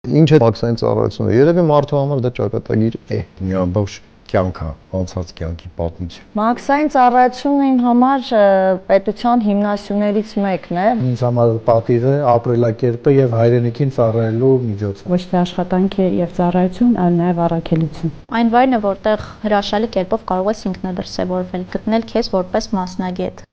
Ինչ է մաքսային ծառայությունը։ Երևի մարդու համար դա ճակատագիր է։ Մի ամբողջ կյանք է, անցած կյանքի պատմություն։ Մաքսային ծառայությունը իմ համար պետության հիմնասյուներից մեկն է։ Ինձ համար պատիվ է, ապրելակերպը եւ հայրենիքին ծառայելու միջոց։ Ոչ թե աշխատանք է եւ ծառայություն, այլ նաեւ առաքելություն։ Այն վայրն է, որտեղ հրաշալի կերպով կարող ես ինքնադրսևորվել, գտնել քեզ որպես մասնագետ։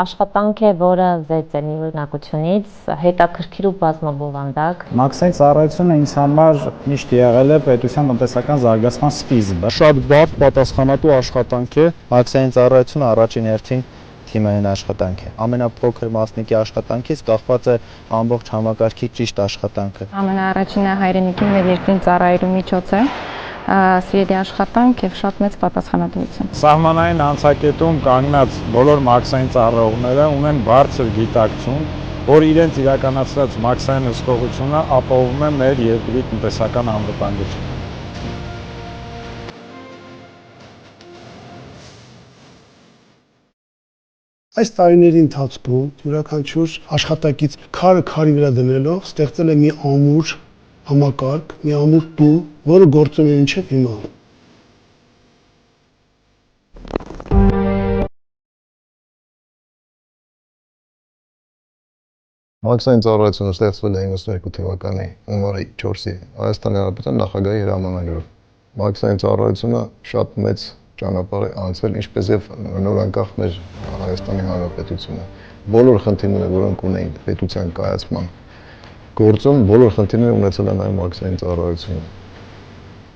Աշխատանք է, որը զերծ է նույնականությունից, հետաքրքիր ու բազմաբովանդակ։ Մաքսային ծառայությունը ինձ համար միշտ եղել է պետության տնտեսական զարգացման սկիզբը։ Շատ բարդ պատասխանատու աշխատանք է։ Մաքսային ծառայությունը առաջին հերթին թիմային աշխատանք է։ Ամենափոքր մասնիկի աշխատանքից կախված է ամբողջ համակարգի ճիշտ աշխատանքը։ Ամենաառաջինը հայրենիքին եւ երկրին ծառայելու միջոց է։ Սիրելի աշխատանք եւ շատ մեծ պատասխանատվություն։ Սահմանային անցակետում կանգնած բոլոր մաքսային ծառայողները ունեն բարձր գիտակցում, որ իրենց իրականացրած մաքսային հսկողությունը ապահովում է մեր երկրի տնտեսական անվտանգությունը։ Այս տարիների ընթացքում յուրաքանչյուր աշխատակից քարը քարի վրա դնելով ստեղծել է մի ամուր համակարգ, մի ամուր տուն, որը գործում է մինչև հիմա։ Մաքսային ծառայությունը ստեղծվել է 92 թվականի հունվարի 4-ի Հայաստանի Հանրապետության նախագահի հրամանագրով։ Մաքսային ծառայությունը շատ մեծ ճանապարհ է անցել, ինչպես եւ նորանկախ մեր Հայաստանի Հանրապետությունը։ Բոլոր խնդիրները, որոնք ունեին պետության կայացման գործում, բոլոր խնդիրները ունեցել են նաև մաքսային ծառայությունը։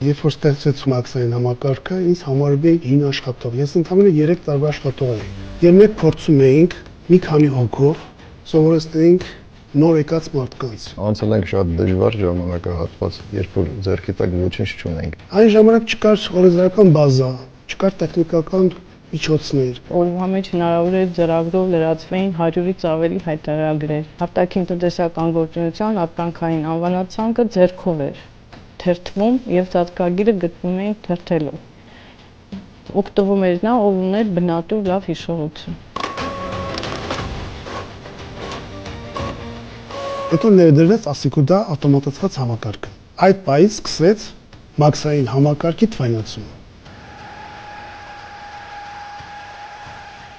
Երբ որ ստեղծվեց մաքսային համակարգը, ինձ համարվել է 9 աշխատող։ Ես ընդհանրապես 3 տարվա աշխատող էի։ Եվ մենք փորձում էինք մի քանի հոգով սովորեցնեինք նոր եկած մարդկանց։ Անցել ենք շատ դժվար ժամանակահատված, երբ որ ձեռքի տակ ոչինչ չունենք։ Այն ժամանակ չկար օրենսդրական բազա, չկար տեխնիկական միջոցներ։ Օրվա մեջ հնարավոր է ծրագրով լրացվեին 100-ից ավելի հայտարարագրեր։ Արտաքին տնտեսական գործունեության ապրանքային անվանացանկը ձեռքով էր թերթվում եւ ծածկագիրը գտնում էին թերթելու։ Օգտվում էր նա, ով ուներ բնատու լավ հիշողություն։ Հետո ներդրվեց ասիկուդա ավտոմատացված համակարգը։ Այդ պահից սկսեց մաքսային համակարգի թվայնացումը։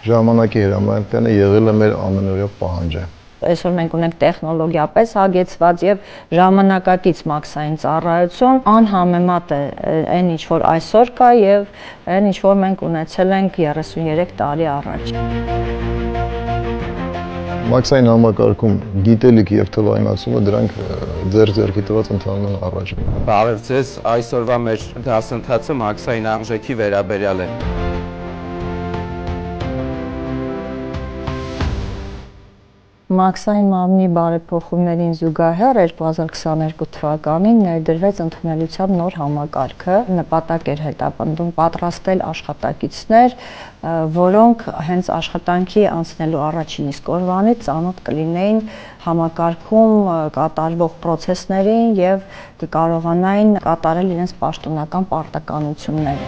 Ժամանակի հրամանատարը եղել է մեր ամենօրյա պահանջը։ Այսօր մենք ունենք տեխնոլոգիապես հագեցված եւ ժամանակակից մաքսային ծառայություն անհամեմատ է այն ինչ որ այսօր կա եւ այն ինչ որ մենք ունեցել ենք 33 տարի առաջ։ Մաքսային համակարգում գիտելիք եւ թվայնացումը դրանք ձեռքի տված ընթանում են առաջ։ Բարև ձեզ, այսօրվա մեր դասընթացը մաքսային արժեքի վերաբերյալ է։ Մաքսային մարմնի բարեփոխումներին զուգահեռ 2022 թվականին ներդրվեց ընդունելության նոր համակարգը։ Նպատակ էր հետապնդում պատրաստել աշխատակիցներ, որոնք հենց աշխատանքի անցնելու առաջին իսկ օրվանից ծանոթ կլինեին համակարգում կատարվող պրոցեսներին եւ կկարողանային կատարել իրենց պաշտոնական պարտականությունները։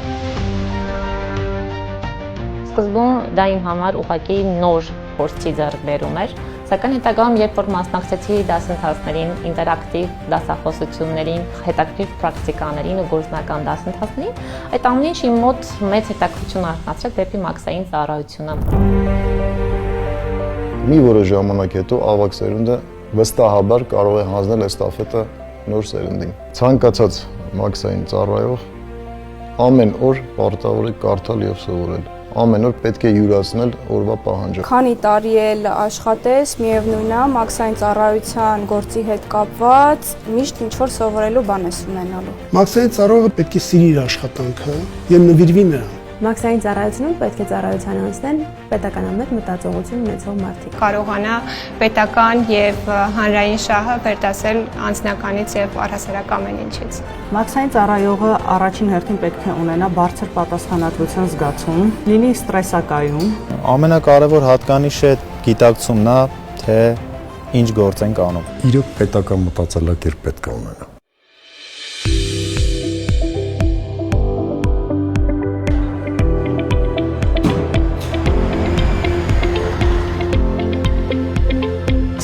Սկզբում դա իմ համար ուղղակի նոր փորձի ձեռքբերում էր, սակայն հետագայում, երբ որ մասնակցեցի դասընթացներին, ինտերակտիվ դասախոսություններին, հետաքրքիր պրակտիկաներին ու գործնական դասընթացներին, այդ ամեն ինչ իմ մոտ մեծ հետաքրքրություն արթնացրեց դեպի մաքսային ծառայությունը։ Մի որոշ ժամանակ հետո ավագ սերունդը վստահաբար կարող է հանձնել էստաֆետը նոր սերունդին։ Ցանկացած մաքսային ծառայող ամեն օր պարտավոր է կարդալ եւ սովորել։ Ամեն օր պետք է յուրացնել օրվա պահանջը։ Քանի տարի էլ աշխատես, միևնույն է, մաքսային ծառայության գործի հետ կապված միշտ ինչ-որ սովորելու բան ես ունենալու։ Մաքսային ծառայողը պետք է սիրի իր աշխատանքը եւ նվիրվի նրան։ Մաքսային ծառայությունում պետք է ծառայության անցնեն պետականամետ մտածողություն ունեցող մարդիկ։ Կարողանա պետական եւ հանրային շահը վերտասել անձնականից եւ առհասարակ ամեն ինչից։ Մաքսային ծառայողը առաջին հերթին պետք է ունենա բարձր պատասխանատվության զգացում, լինի ստրեսակայում։ Ամենակարևոր հատկանիշը գիտակցումն է, թե ինչ գործ ենք անում։ Իրոք պետական մտածելակերպ պետք է ունենա։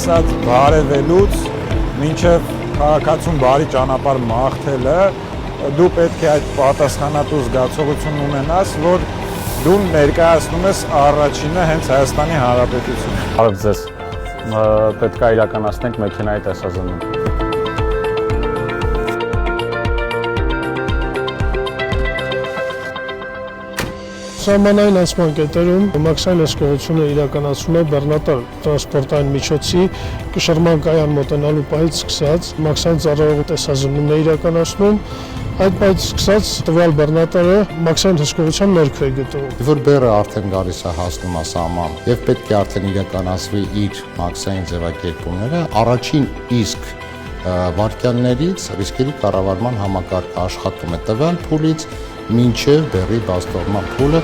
սկսած բարևելուց մինչև քաղաքացուն բարի ճանապարհ մաղթելը դու պետք է այդ պատասխանատու զգացողություն ունենաս, որ դու ներկայացնում ես առաջինը հենց Հայաստանի Հանրապետությունը։ Բարև ձեզ։ Պետք է իրականացնենք մեքենայի տեսազննում։ Սահմանային անցման կետերում մաքսային հսկողությունը իրականացվում է բեռնատար տրանսպորտային միջոցի կշռման կայան մոտենալու պահից սկսած մաքսային ծառայողի տեսազնումն է իրականացնում, այդ պահից սկսած տվյալ բեռնատարը մաքսային հսկողության ներքո է գտնվում։ Որ բեռը արդեն գալիս է հասնում է սահման եւ պետք է արդեն իրականացվի իր մաքսային ձևակերպումները, առաջին իսկ վայրկյաններից ռիսկերի կառավարման համակարգը աշխատում է տվյալ փուլից մինչև բեռի բաստորման փուլը։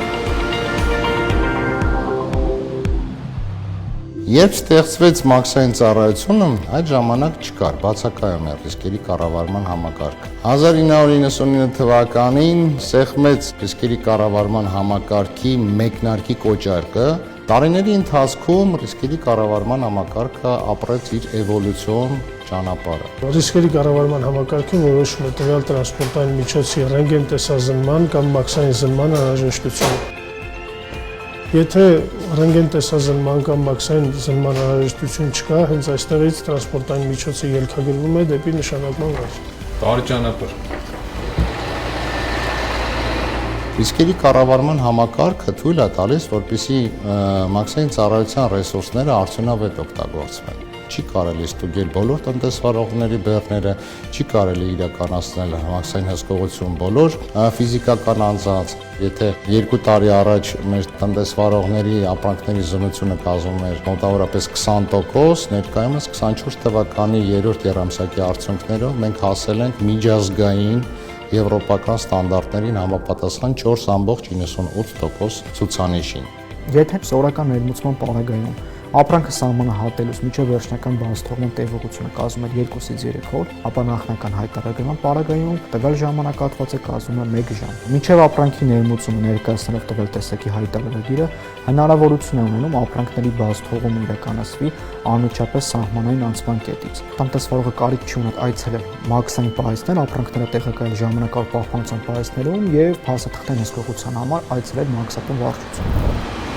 Երբ ստեղծվեց մաքսային ծառայությունը, այդ ժամանակ չկար, բացակայում էր ռիսկերի կառավարման համակարգը։ 1999 թվականին սեղմեց ռիսկերի կառավարման համակարգի մեկնարկի կոճարկը։ Տարիների ընթացքում ռիսկերի կառավարման համակարգը ապրեց իր էվոլյուցիոն ճանապարհը։ Ռիսկերի կառավարման համակարգին որոշում է տվյալ տրանսպորտային միջոցի ռենտգեն տեսազնման կամ մաքսային զննման անհրաժեշտությունը։ Եթե ռենտգեն տեսազնման կամ մաքսային զննման անհրաժեշտություն չկա, հենց այստեղից տրանսպորտային միջոցը ելքագրվում է դեպի նշանակման վայր։ Բարի ճանապարհ։ Ռիսկերի կառավարման համակարգը թույլ է տալիս, որպեսզի մաքսային ծառայության ռեսուրսները արդյունավետ օգտագործվեն։ Չի կարելի ստուգել բոլոր տնտեսվարողների բեռները, չի կարելի իրականացնել մաքսային հսկողություն բոլոր ֆիզիկական անձանց։ Եթե 2 տարի առաջ մեր տնտեսվարողների ապրանքների զննությունը կազմում էր մոտավորապես 20%, ներկայումս 24 թվականի 3-րդ եռամսյակի արդյունքներով մենք հասել ենք միջազգային եվրոպական ստանդարտներին համապատասխան 4.98% ցուցանիշին։ Եթե սովորական ներմուծման պարագայում ապրանքը սահմանահատելուց մինչև վերջնական բացթողման տևողությունը կազմում է 2-ից 3 օր, ապա նախնական հայտարարման պարագայում տվյալ ժամանակահատվածը կազմում է 1 ժամ։ Մինչև ապրանքի ներմուծումը ներկայացնելով տվյալ տեսակի հայտարարագիրը հնարավորություն է ունենում ապրանքների բացթողումը իրականացվի անմիջապես սահմանային անցման կետից։ Տնտեսվարողը կարիք չի ունենա այցելել մաքսային պահեստներ, ապրանքները տեղակայել ժամանակավոր պահպանության պահեստներում եւ փաստաթղթային հսկողության համար այցելել մաքսատուն վարչություն։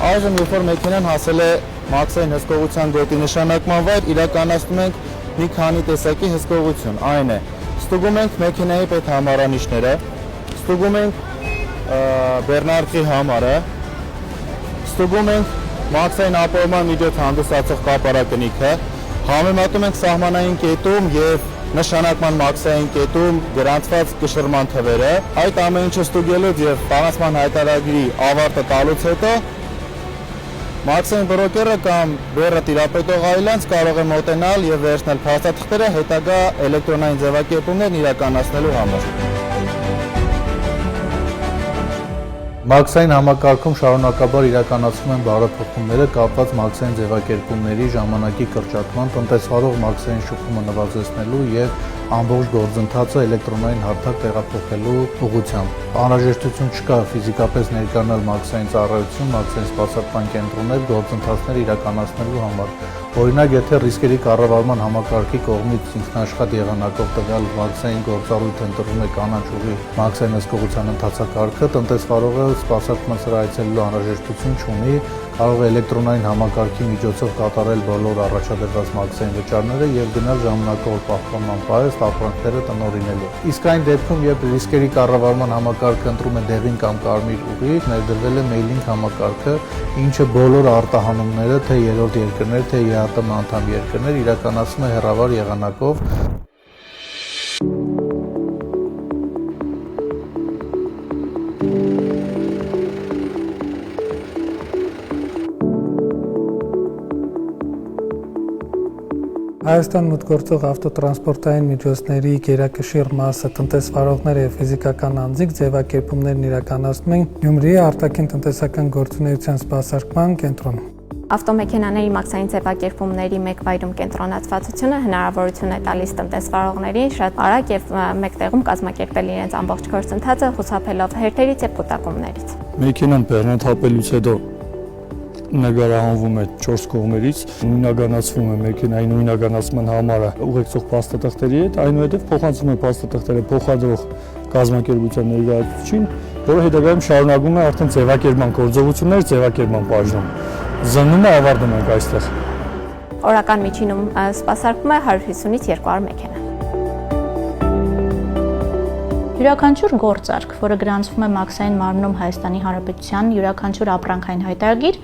Այժմ երբ որ մեքենան հասել է մաքսային հսկողության գոտի նշանակման վայր, իրականացնում ենք մի քանի տեսակի հսկողություն։ Այն է, ստուգում ենք մեքենայի պետհամարանիշները, ստուգում ենք բեռնարկղի համարը, ստուգում ենք մաքսային ապահովման միջոց հանդիսացող կապարակնիքը, համեմատում ենք սահմանային կետում եւ նշանակման մաքսային կետում գրանցված կշռման թվերը։ Այդ ամեն ինչը ստուգելուց եւ պահանջման հայտարարագրի ավարտը տալուց հետո մաքսային բրոկերը կամ բեռը տիրապետող այլանց կարող է մոտենալ եւ վերցնել փաստաթղթերը հետագա էլեկտրոնային ձևակերպումներն իրականացնելու համար։ Մաքսային համակարգում շարունակաբար իրականացվում են բարեփոխումները կապված մաքսային ձևակերպումների ժամանակի կրճատման, տնտեսվարող մաքսային շփումը նվազեցնելու եւ ամբողջ գործընթացը էլեկտրոնային հարթակ տեղափոխելու ուղղությամբ։ Անհրաժեշտություն չկա ֆիզիկապես ներկայանալ մաքսային ծառայություն, մաքսային սպասարկման կենտրոններ գործընթացներ իրականացնելու համար։ Օրինակ, եթե ռիսկերի կառավարման համակարգի կողմից ինքնաշխատ եղանակով տվյալ մաքսային գործառույթ ընտրվում է կանաչ ուղի մաքսային հսկողության ընթացակարգը, տնտեսվարողը սպասարկման սրա այցելելու անհրաժեշտություն չունի, կարող է էլեկտրոնային համակարգի միջոցով կատարել բոլոր առաջադրված մաքսային վճարները եւ գնալ ժամանակավոր պահպանման պահեստ ապրանքները տնօրինելու։ Իսկ այն դեպքում, երբ ռիսկերի կառավարման համակարգը ընտրում է դեղին կամ կարմիր ուղի, ներդրվել է մեյլինգ համակարգը, ինչը բոլոր արտահանումները, թե երրորդ երկրներ, թե ԵԱՏՄ անդամ երկրներ իրականացնում է հեռավար եղանակով։ Հայաստան մոտ գործող ավտոտրանսպորտային միջոցների գերակշիռ մասը տնտեսվարողներ եւ ֆիզիկական անձինք ձևակերպումներն իրականացնում են Գյումրիի արտաքին տնտեսական գործունեության սպասարկման կենտրոնում։ Ավտոմեքենաների մաքսային ձևակերպումների մեկ վայրում կենտրոնացվածությունը հնարավորություն է տալիս տնտեսվարողներին շատ արագ եւ մեկ տեղում կազմակերպել իրենց ամբողջ գործընթացը, խուսափելով հերթերից եւ կուտակումներից։ Մեքենան բեռնաթափելուց հետո նկարահանվում է 4 կողմերից, նույնականացվում է մեքենայի նույնականացման համարը ուղեկցող փաստաթղթերի հետ, այնուհետև փոխանցվում է փաստաթղթերը փոխադրող կազմակերպության ներկայացուցիչին, որը հետագայում շարունակում է արդեն ձևակերպման գործողությունները ձևակերպման բաժնում։ Զննումը ավարտում ենք այստեղ։ Օրական միջինում սպասարկվում է 150-ից 200 մեքենա։ Յուրաքանչյուր գործարք, որը գրանցվում է մաքսային մարմնում Հայաստանի Հանրապետության յուրաքանչյուր ապրանքային հայտարարագիր,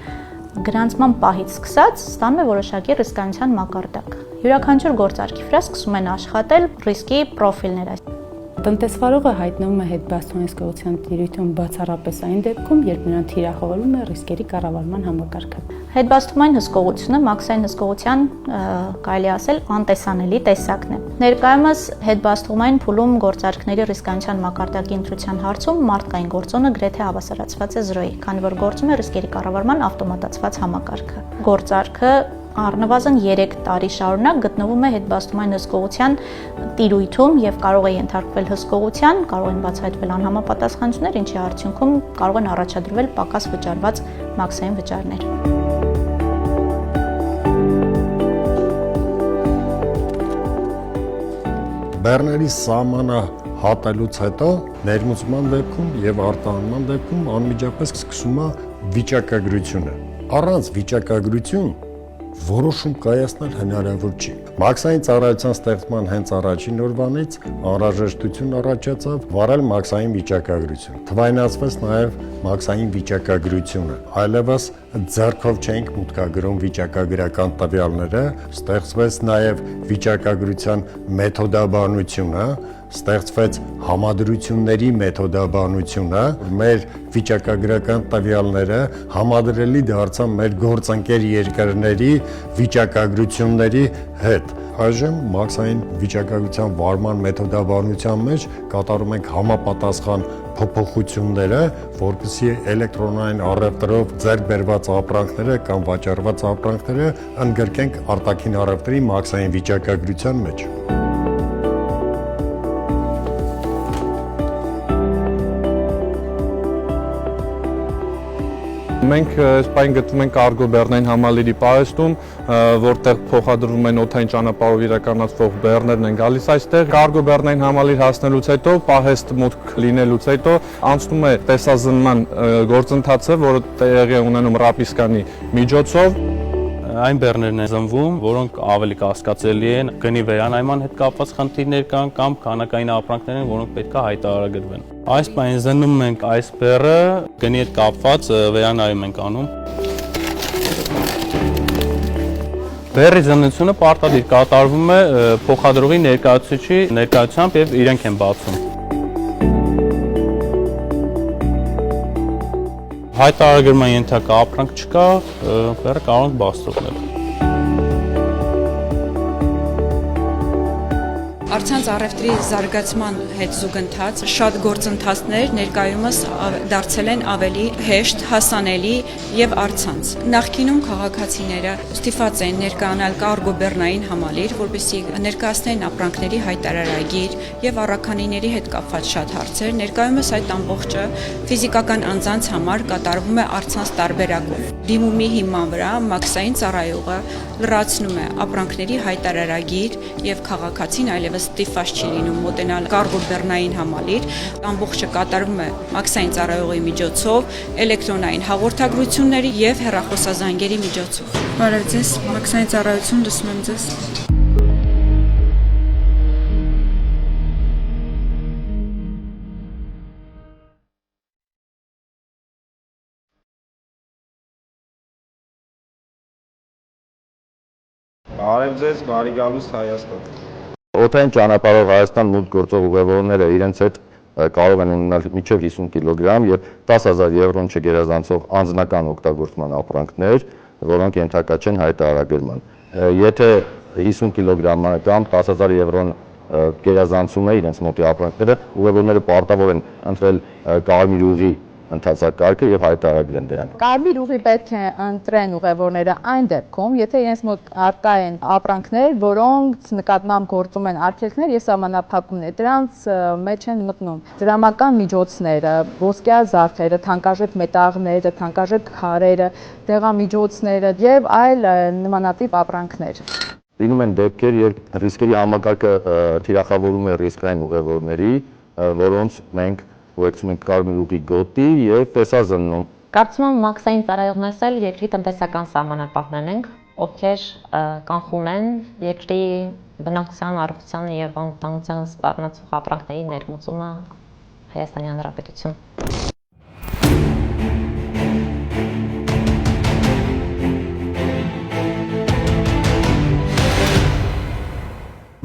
գրանցման պահից սկսած ստանում է որոշակի ռիսկայնության մակարդակ։ Յուրաքանչյուր գործարքի վրա սկսում են աշխատել ռիսկի պրոֆիլները։ Տնտեսվարողը հայտնվում է հետբաստման հսկողության տիրույթում բացառապես այն դեպքում, երբ նրան թիրախավորվում է ռիսկերի կառավարման համակարգը։ Հետբաստումային հսկողությունը մաքսային հսկողության կարելի ասել անտեսանելի տեսակն է։ Ներկայումս հետբաստումային փուլում գործարքների ռիսկայնության մակարդակի ընտրության հարցում մարդկային գործոնը գրեթե հավասարացված է 0-ի, քանի որ գործում է ռիսկերի կառավարման ավտոմատացված համակարգը։ Գործարքը առնվազն 3 տարի շարունակ գտնվում է հետբաստումային հսկողության տիրույթում եւ կարող է ենթարկվել հսկողության, կարող են բացահայտվել անհամապատասխանություններ, ինչի արդյունքում կարող են առաջադրվել պակաս վճարված մաքսային վճարներ։ Բեռների սահմանը հատելուց հետո ներմուծման դեպքում եւ արտահանման դեպքում անմիջապես սկսում է վիճակագրությունը։ Առանց վիճակագրություն որոշում կայացնել հնարավոր չի։ Մաքսային ծառայության ստեղծման հենց առաջին օրվանից անհրաժեշտություն առաջացավ վարել մաքսային վիճակագրություն։ Թվայնացվեց նաև մաքսային վիճակագրությունը։ Այլևս ձեռքով չենք մուտքագրում վիճակագրական տվյալները, ստեղծվեց նաև վիճակագրության մեթոդաբանությունը, ստեղծվեց համադրությունների մեթոդաբանությունը, մեր վիճակագրական տվյալները համադրելի դարձան մեր գործընկեր երկրների վիճակագրությունների հետ։ Այժմ մաքսային վիճակագրության վարման մեթոդաբանության մեջ կատարում ենք համապատասխան փոփոխությունները, որպեսզի էլեկտրոնային առևտրով ձեռք բերված ապրանքները կամ վաճառված ապրանքները ընդգրկենք արտաքին առևտրի մաքսային վիճակագրության մեջ։ Մենք այս պահին գտնվում ենք Արգո բեռնային համալիրի պահեստում, որտեղ փոխադրվում են օդային ճանապարհով իրականացվող բեռներն են գալիս այստեղ։ Արգո բեռնային համալիր հասնելուց հետո, պահեստ մուտք լինելուց հետո անցնում է տեսազննման գործընթացը, որը տեղի է ունենում ռապիսկանի միջոցով։ Այն բեռներն են զնվում, որոնք ավելի կասկածելի են, գնի վերանայման հետ կապված խնդիրներ կան կամ քանակային ապրանքներ են, որոնք պետք է հայտարարագրվեն։ Այս պահին զննում ենք այս բեռը, գնի հետ կապված վերանայում ենք անում։ Բեռի զննությունը պարտադիր կատարվում է փոխադրողի ներկայացուցիչի ներկայությամբ եւ իրենք են բացում։ Հայտարարագրման ենթակա ապրանք չկա, բեռը կարող ենք բաց թողնել։ Առցանց առևտրի զարգացման հետ զուգընթաց շատ գործընթացներ ներկայումս դարձել են ավելի հեշտ, հասանելի եւ առցանց։ Նախկինում քաղաքացիները ստիպված են ներկայանալ Արգո բեռնային համալիր, որպեսզի ներկայացնեն ապրանքների հայտարարագիր եւ առաքանիների հետ կապված շատ հարցեր։ Ներկայումս այդ ամբողջը ֆիզիկական անձանց համար կատարվում է առցանց տարբերակով։ Դիմումի հիման վրա մաքսային ծառայողը լրացնում է ապրանքների հայտարարագիր եւ քաղաքացին այլևս ստիպված չի լինում մոտենալ Արգո բեռնային համալիր, ամբողջը կատարվում է մաքսային ծառայողի միջոցով, էլեկտրոնային հաղորդագրությունների եւ հեռախոսազանգերի միջոցով։ Բարև ձեզ, մաքսային ծառայություն, լսում եմ ձեզ։ Բարև ձեզ, բարի գալուստ Հայաստան։ Օդային ճանապարհով Հայաստան մուտք գործող ուղևորները իրենց հետ կարող են ունենալ մինչև 50 կիլոգրամ եւ 10,000 եվրոն չգերազանցող անձնական օգտագործման ապրանքներ, որոնք ենթակա չեն հայտարարագրման։ Եթե 50 կիլոգրամ կամ 10,000 եվրոն գերազանցում է իրենց մոտի ապրանքները, ուղևորները պարտավոր են ընտրել կարմիր ուղի ընթացակարգը եւ հայտարարեն դրան։ Կարմիր ուղի պետք է ընտրեն ուղևորները այն դեպքում, եթե իրենց մոտ արկա են ապրանքներ, որոնց նկատմամբ գործում են արգելքներ եւ սահմանափակումներ, դրանց մեջ են մտնում դրամական միջոցները, ոսկյա զարդերը, թանկարժեք մետաղները, թանկարժեք քարերը, դեղամիջոցները եւ այլ նմանատիպ ապրանքներ։ Լինում են դեպքեր, երբ ռիսկերի համակարգը թիրախավորում է ռիսկային ուղևորների, որոնց մենք ուղեկցում ենք կարմիր ուղի գոտի եւ տեսազննում։ Կարծում եմ մաքսային ծառայողներս էլ երկրի տնտեսական սահմանապահներն են, ովքեր կանխում են երկրի բնակչության առողջության եւ անվտանգության սպառնացող ապրանքների ներմուծումը Հայաստանի Հանրապետություն։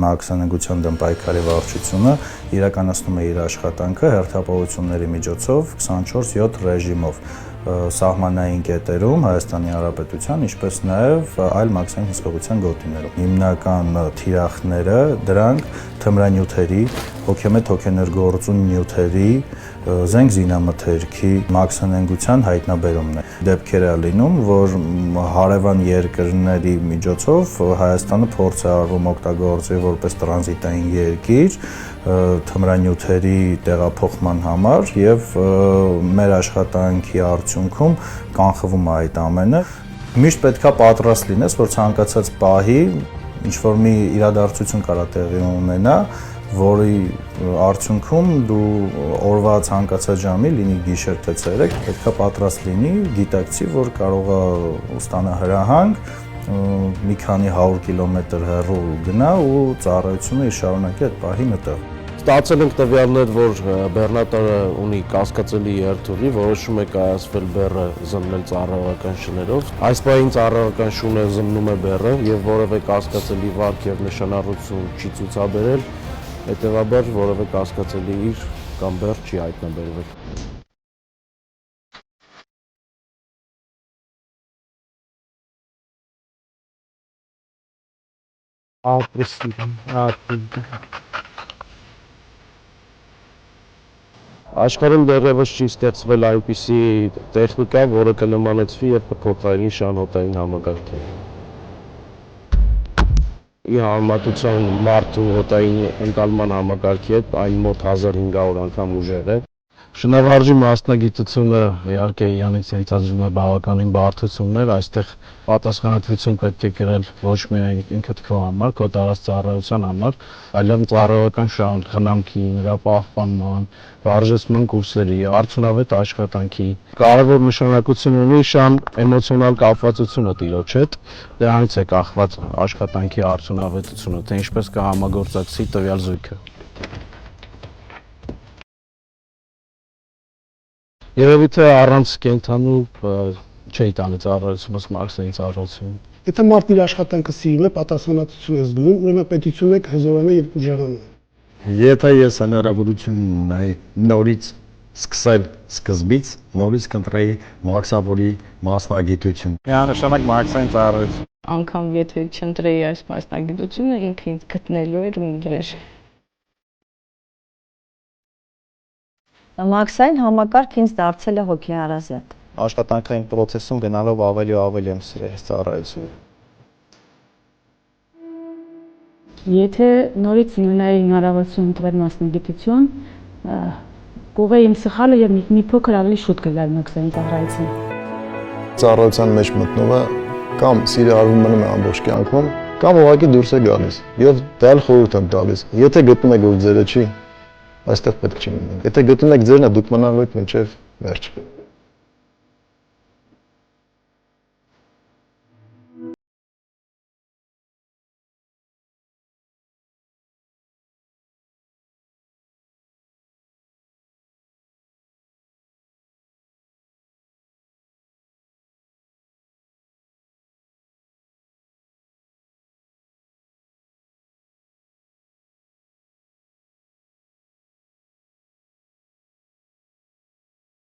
Մաքսանենգության դեմ պայքարի վարչությունը իրականացնում է իր աշխատանքը հերթապահությունների միջոցով 24/7 ռեժիմով սահմանային կետերում Հայաստանի Հանրապետության, ինչպես նաև այլ մաքսային հսկողության գոտիներում։ Հիմնական թիրախները դրանք թմրանյութերի, հոգեմետ հոգեներգործուն նյութերի, զենք զինամթերքի մաքսանենգության հայտնաբերումն է։ Դեպքեր է լինում, որ հարևան երկրների միջոցով Հայաստանը փորձ է արվում օգտագործել որպես տրանզիտային երկիր թմրանյութերի տեղափոխման համար եւ մեր աշխատանքի արդյունքում կանխվում է այդ ամենը։ Միշտ պետքա պատրաստ լինես, որ ցանկացած պահի ինչ որ մի իրադարձություն կարա տեղի ունենա, որի արդյունքում դու օրվա ցանկացած ժամի լինի գիշեր թե ցերեկ, պետքա պատրաստ լինի, գիտակցի, որ կարող է ստանա հրահանգ, մի քանի 100 կիլոմետր հեռու գնա ու ծառայությունը իր շարունակի այդ պահին այդտեղ։ Ստացել ենք տվյալներ, որ բեռնատարը ունի կասկածելի երթուղի, որոշում է կայացվել բեռը զննել ծառայողական շներով։ Այս պահին ծառայողական շունը զննում է բեռը եւ որևէ կասկածելի վարք եւ նշանառություն չի ցուցաբերել, հետեւաբար որևէ կասկածելի իր կամ բեռ չի հայտնաբերվել։ Աշխարհում դեռևս չի ստեղծվել այնպիսի տեխնիկա, որը կնմանեցվի եւ փոփոխարինի շանհոտային համակարգին։ Ի համեմատության մարդու հոտային ընկալման համակարգի հետ այն մոտ 1500 անգամ ուժեղ է։ Շնավարժի մասնագիտությունը իհարկե իրանից ենթադրում է բավականին բարդություններ, այստեղ պատասխանատվություն պետք է կրել ոչ միայն ինքդ քո համար, քո տարած ծառայության համար, այլև ծառայողական խնամքի, նրա պահպանման, վարժեցման կուրսերի, արդյունավետ աշխատանքի։ Կարևոր նշանակություն ունի շան էմոցիոնալ կապվածությունը տիրոջ հետ, դրանից է կախված աշխատանքի արդյունավետությունը, թե ինչպես կհամագործակցի տվյալ զույգը։ Երևի թե առանց կենթանու չի տանի ծառայությունս մաքսային ծառայություն։ Եթե մարդն իր աշխատանքը սիրում է, պատասխանատվություն է զգում, ուրեմն պետությունը կհզորանա եւ ուժեղանա։ Եթե ես հնարավորություն ունեի նորից սկսել սկզբից, նորից կընտրեի մաքսավորի մասնագիտություն։ Միանշանակ մաքսային ծառայություն։ Անկամ եթե չընտրեի այս մասնագիտությունը, ինքը ինձ գտնելու էր մի դեր։ Մաքսային համակարգ ինձ դարձել է հոգեհարազատ։ Աշխատանքային process-ում գնալով ավելի ու ավելի եմ սիրել ծառայությունը։ Եթե նորից ունենայի հնարավորություն ընտրել մասնագիտություն, կուղեի իմ սխալը եւ մի փոքր ավելի շուտ գնալ մաքսային ծառայություն։ Ծառայության մեջ մտնողը կամ սիրի արվում մնում է ամբողջ կյանքում, կամ ուղղակի դուրս է գալիս։ Եվ դա էլ խորհուրդ եմ տալիս։ Եթե գտնում եք որ ձերը չի, այստեղ պետք չի մնալ։ Եթե գտնում եք ձերն է, դուք մնալու եք մինչև վերջ։